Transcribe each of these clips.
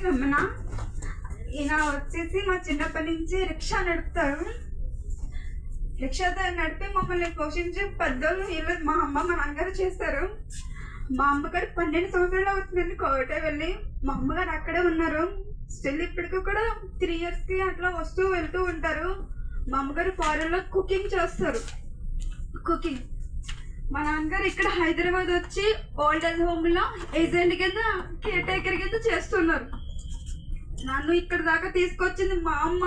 రమణ ఈయన వచ్చేసి మా చిన్నప్పటి నుంచి రిక్షా నడుపుతారు. రిక్షాతో నడిపి మమ్మల్ని పోషించి పెద్దోళ్ళు వీళ్ళు మా అమ్మ మా నాన్నగారు చేస్తారు. మా అమ్మగారు 12 సంవత్సరాలు అవుతుందండి కోవిట వెళ్ళి. మా అమ్మగారు అక్కడే ఉన్నారు. స్టిల్ ఇప్పటికీ కూడా 3 ఇయర్స్కి అట్లా వస్తూ వెళ్తూ ఉంటారు. మా అమ్మగారు ఫారెన్లో కుకింగ్ చేస్తారు. కుకింగ్ మా నాన్నగారు ఇక్కడ హైదరాబాద్ వచ్చి ఓల్డ్ ఏజ్ హోమ్లో ఏజెంట్ కింద కేర్ టేకర్ కింద చేస్తున్నారు. నన్ను ఇక్కడ దాకా తీసుకొచ్చింది మా అమ్మ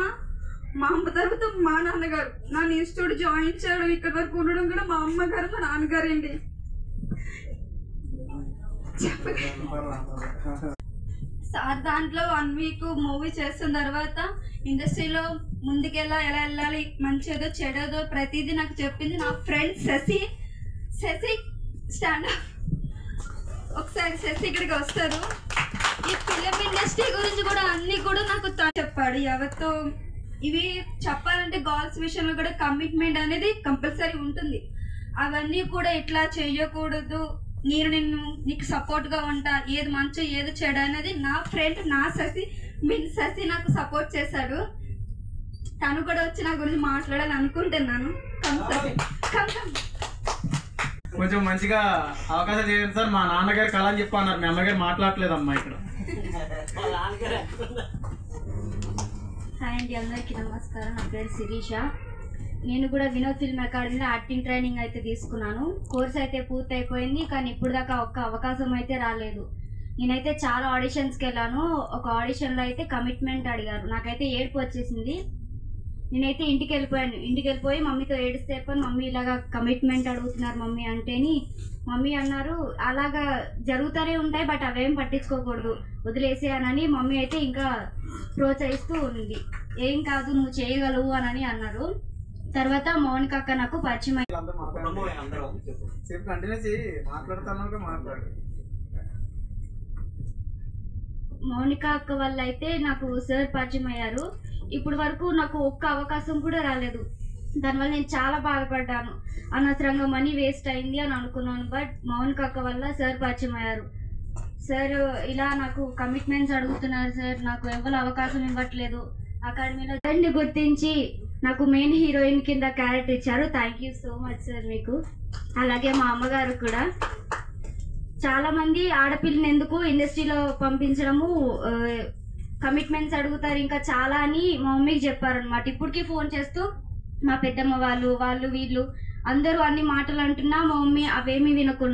తర్వాత మా నాన్నగారు. నన్ను ఇన్స్టిట్యూట్ జాయిన్ చేయడం, ఇక్కడ వరకు ఉండడం కూడా మా అమ్మగారు మా నాన్నగారు అండి. సార్ దాంట్లో 1 వీక్ మూవీ చేస్తున్న తర్వాత ఇండస్ట్రీలో ముందుకెలా ఎలా వెళ్ళాలి, మంచిదో చెడదో ప్రతిదీ నాకు చెప్పింది నా ఫ్రెండ్ శశి స్టాండప్. ఒకసారి శశి ఇక్కడికి వస్తారు. ఈ ఫిలిం ఇండస్ట్రీ గురించి కూడా అన్ని కూడా నాకు చెప్పాడు. ఎవరితో ఇవి చెప్పాలంటే గర్ల్స్ విషయంలో కూడా కమిట్మెంట్ అనేది కంపల్సరీ ఉంటుంది. అవన్నీ కూడా ఇట్లా చేయకూడదు, నీకు సపోర్ట్గా ఉంటా, ఏది మంచో ఏది చెడు అనేది నా ఫ్రెండ్ నా శశి నాకు సపోర్ట్ చేశాడు. తను కూడా వచ్చి నా గురించి మాట్లాడాలని అనుకుంటున్నాను. కొంచెం మంచిగా అవకాశం చేయండి సార్. మా నాన్నగారు కళ అని చెప్పి అన్నారు, మీ అమ్మగారు మాట్లాడలేదమ్మా ఇక్కడ. హాయ్ అండి, అందరికీ నమస్కారం. నా పేరు శిరీష. నేను కూడా వినోద్ ఫిల్మ్ అకాడమీలో యాక్టింగ్ ట్రైనింగ్ అయితే తీసుకున్నాను. కోర్స్ అయితే పూర్తి అయిపోయింది, కానీ ఇప్పుడు దాకా ఒక్క అవకాశం అయితే రాలేదు. నేనైతే చాలా ఆడిషన్స్కి వెళ్ళాను. ఒక ఆడిషన్లో అయితే కమిట్మెంట్ అడిగారు. నాకైతే ఏడుపు వచ్చేసింది. నేనైతే ఇంటికి వెళ్ళిపోయి మమ్మీతో ఏడిస్తే మమ్మీ ఇలాగా కమిట్మెంట్ అడుగుతున్నారు మమ్మీ అంటేని మమ్మీ అన్నారు అలాగా జరుగుతూనే ఉంటాయి, బట్ అవేం పట్టించుకోకూడదు, వదిలేసేయనని మమ్మీ అయితే ఇంకా ప్రోత్సహిస్తూ ఉంది. ఏం కాదు నువ్వు చేయగలవు అని అన్నారు. తర్వాత మౌనిక అక్క నాకు పరిచయం. మౌనిక అక్క వల్ల అయితే నాకు సార్ పరిచయం అయ్యారు. ఇప్పుడు వరకు నాకు ఒక్క అవకాశం కూడా రాలేదు. దానివల్ల నేను చాలా బాధపడ్డాను. అనవసరంగా మనీ వేస్ట్ అయింది అని అనుకున్నాను. బట్ మౌనిక అక్క వల్ల సార్ పరిచయం అయ్యారు. సార్ ఇలా నాకు కమిట్మెంట్స్ అడుగుతున్నారు సార్, నాకు ఎవరు అవకాశం ఇవ్వట్లేదు. అకాడమీలో దాన్ని గుర్తించి నాకు మెయిన్ హీరోయిన్ కింద క్యారెక్టర్ ఇచ్చారు. Thank you so much sir మీకు. అలాగే మా అమ్మగారు కూడా. చాలా మంది ఆడపిల్లని ఎందుకు ఇండస్ట్రీలో పంపించడము, కమిట్మెంట్స్ అడుగుతారు ఇంకా చాలా అని మా మమ్మీకి చెప్పారనమాట. ఇప్పటికీ ఫోన్ చేస్తూ మా పెద్దమ్మ వాళ్ళు వీళ్ళు అందరూ అన్ని మాటలు అంటున్నా మా మమ్మీ అవేమీ వినకుండా